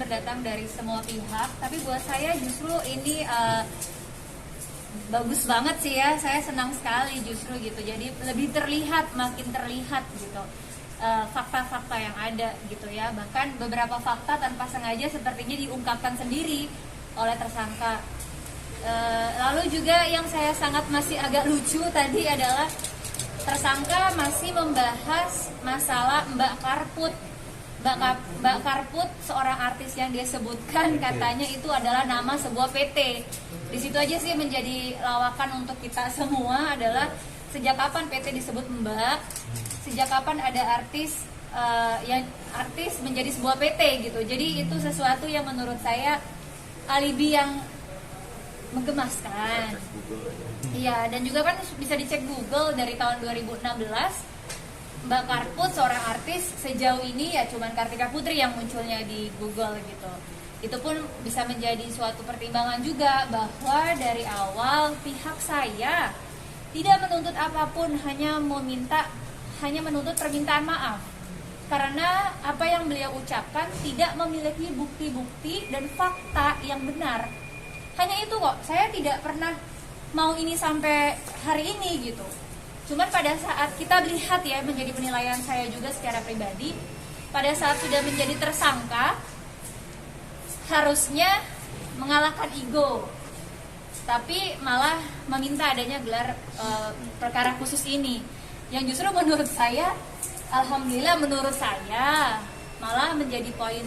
berdatang dari semua pihak, tapi buat saya justru ini bagus banget sih ya. Saya senang sekali justru gitu. Jadi lebih terlihat, makin terlihat gitu fakta-fakta yang ada gitu ya. Bahkan beberapa fakta tanpa sengaja sepertinya diungkapkan sendiri oleh tersangka. Lalu juga yang saya sangat masih agak lucu tadi adalah tersangka masih membahas masalah Mbak Karput. Mbak Karput seorang artis yang dia sebutkan katanya itu adalah nama sebuah PT. Di situ aja sih menjadi lawakan untuk kita semua adalah sejak kapan PT disebut Mbak, sejak kapan ada artis yang artis menjadi sebuah PT gitu. Jadi itu sesuatu yang menurut saya alibi yang menggemaskan. Iya, dan juga kan bisa dicek Google dari tahun 2016 Mbak Karput seorang artis sejauh ini ya cuman Kartika Putri yang munculnya di Google gitu. Itu pun bisa menjadi suatu pertimbangan juga bahwa dari awal pihak saya tidak menuntut apapun, hanya menuntut permintaan maaf. Karena apa yang beliau ucapkan tidak memiliki bukti-bukti dan fakta yang benar. Hanya itu kok, saya tidak pernah mau ini sampai hari ini gitu. Cuman pada saat kita lihat ya, menjadi penilaian saya juga secara pribadi, pada saat sudah menjadi tersangka, harusnya mengalahkan ego, tapi malah meminta adanya gelar perkara khusus ini, yang justru menurut saya, alhamdulillah menurut saya, malah menjadi poin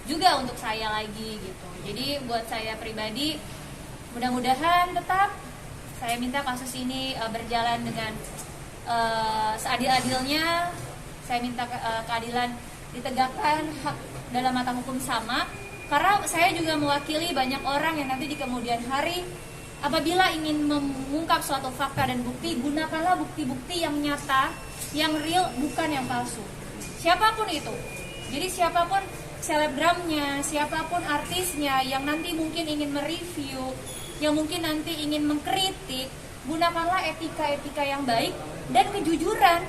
juga untuk saya lagi gitu. Jadi buat saya pribadi, mudah-mudahan tetap saya minta kasus ini berjalan dengan seadil-adilnya. Saya minta keadilan ditegakkan, hak dalam mata hukum sama. Karena saya juga mewakili banyak orang yang nanti di kemudian hari apabila ingin mengungkap suatu fakta dan bukti, gunakanlah bukti-bukti yang nyata, yang real, bukan yang palsu. Siapapun itu. Jadi siapapun selebgramnya, siapapun artisnya yang nanti mungkin ingin mereview, yang mungkin nanti ingin mengkritik, gunakanlah etika-etika yang baik dan kejujuran,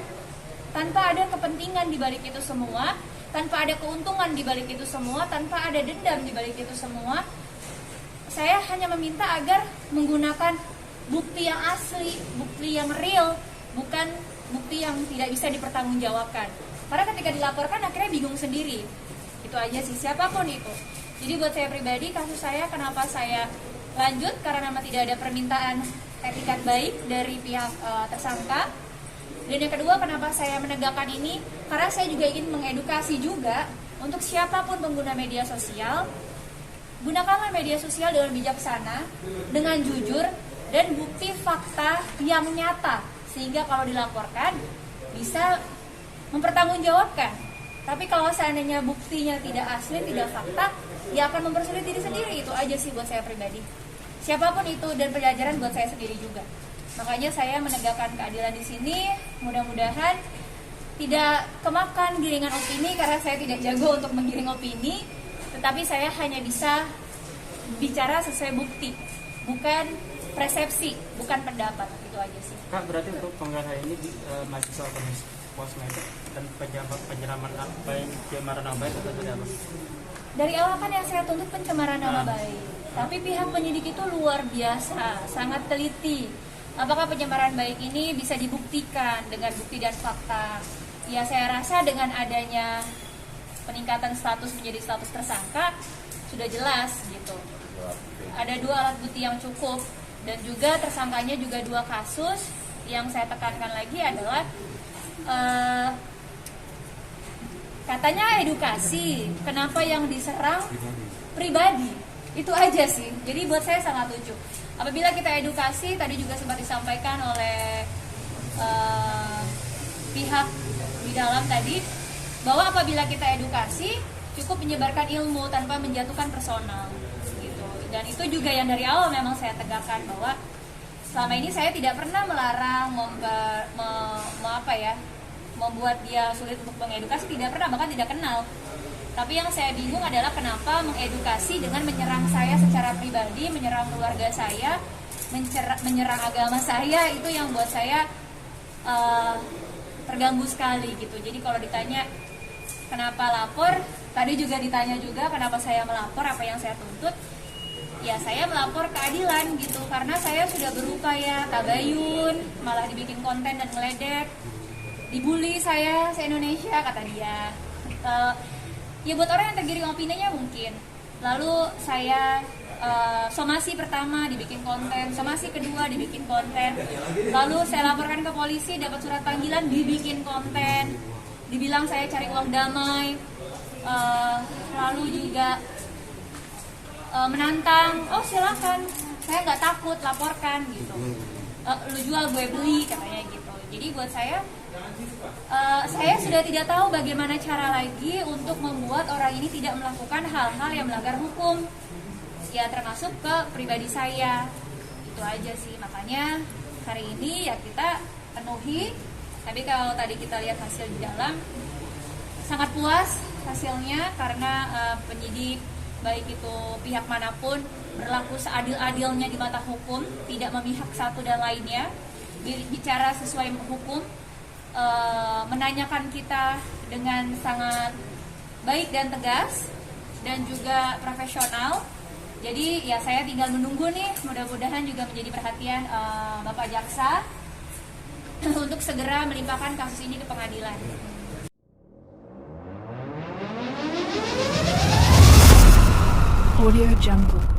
tanpa ada kepentingan di balik itu semua, tanpa ada keuntungan di balik itu semua, tanpa ada dendam di balik itu semua. Saya hanya meminta agar menggunakan bukti yang asli, bukti yang real, bukan bukti yang tidak bisa dipertanggungjawabkan. Karena ketika dilaporkan akhirnya bingung sendiri. Itu aja sih, siapapun itu. Jadi buat saya pribadi, kasus saya kenapa saya lanjut, karena memang tidak ada permintaan etikat baik dari pihak tersangka. Dan yang kedua, kenapa saya menegakkan ini, karena saya juga ingin mengedukasi juga untuk siapapun pengguna media sosial, gunakanlah media sosial dengan bijaksana, dengan jujur, dan bukti fakta yang nyata, sehingga kalau dilaporkan bisa mempertanggungjawabkan. Tapi kalau seandainya buktinya tidak asli, tidak fakta, ya akan mempersulit diri sendiri. Itu aja sih buat saya pribadi. Siapapun itu, dan pelajaran buat saya sendiri juga. Makanya saya menegakkan keadilan di sini. Mudah-mudahan tidak kemakan giringan opini, karena saya tidak jago untuk menggiring opini. Tetapi saya hanya bisa bicara sesuai bukti, bukan persepsi, bukan pendapat. Itu aja sih. Kak, berarti untuk penggeledahan ini mahasiswa kosmetik dan penyiraman pencemaran nama baik atau tidak? Dari awal kan yang saya tuntut pencemaran nama baik, tapi pihak penyidik itu luar biasa, sangat teliti. Apakah pencemaran baik ini bisa dibuktikan dengan bukti dan fakta? Ya saya rasa dengan adanya peningkatan status menjadi status tersangka sudah jelas gitu. Ada 2 alat bukti yang cukup, dan juga tersangkanya juga 2 kasus. Yang saya tekankan lagi adalah katanya edukasi, kenapa yang diserang pribadi? Itu aja sih. Jadi buat saya sangat lucu. Apabila kita edukasi, tadi juga sempat disampaikan oleh pihak di dalam tadi, bahwa apabila kita edukasi cukup menyebarkan ilmu tanpa menjatuhkan personal gitu. Dan itu juga yang dari awal memang saya tegakkan, bahwa selama ini saya tidak pernah melarang membuat dia sulit untuk mengedukasi, tidak pernah, bahkan tidak kenal. Tapi yang saya bingung adalah kenapa mengedukasi dengan menyerang saya secara pribadi, menyerang keluarga saya, menyerang agama saya. Itu yang buat saya terganggu sekali gitu. Jadi kalau ditanya Kenapa lapor? Tadi juga ditanya juga kenapa saya melapor, apa yang saya tuntut. Ya saya melapor keadilan gitu, karena saya sudah berupaya tabayun, malah dibikin konten dan ngeledek, dibully saya se-Indonesia kata dia. Ya buat orang yang tergiring opininya mungkin. Lalu saya somasi pertama dibikin konten, somasi kedua dibikin konten, lalu saya laporkan ke polisi, dapat surat panggilan, dibikin konten, dibilang saya cari uang damai, lalu juga menantang, oh silakan, saya nggak takut, laporkan gitu, lu jual gue beli katanya gitu. Jadi buat saya sudah tidak tahu bagaimana cara lagi untuk membuat orang ini tidak melakukan hal-hal yang melanggar hukum, ya termasuk ke pribadi saya. Itu aja sih, makanya hari ini ya kita penuhi. Tapi kalau tadi kita lihat hasil di dalam, sangat puas hasilnya, karena penyidik baik itu pihak manapun berlaku seadil-adilnya di mata hukum, tidak memihak satu dan lainnya, bicara sesuai hukum, menanyakan kita dengan sangat baik dan tegas dan juga profesional. Jadi ya saya tinggal menunggu nih, mudah-mudahan juga menjadi perhatian Bapak Jaksa untuk segera melimpahkan kasus ini ke pengadilan. Audio Jungle.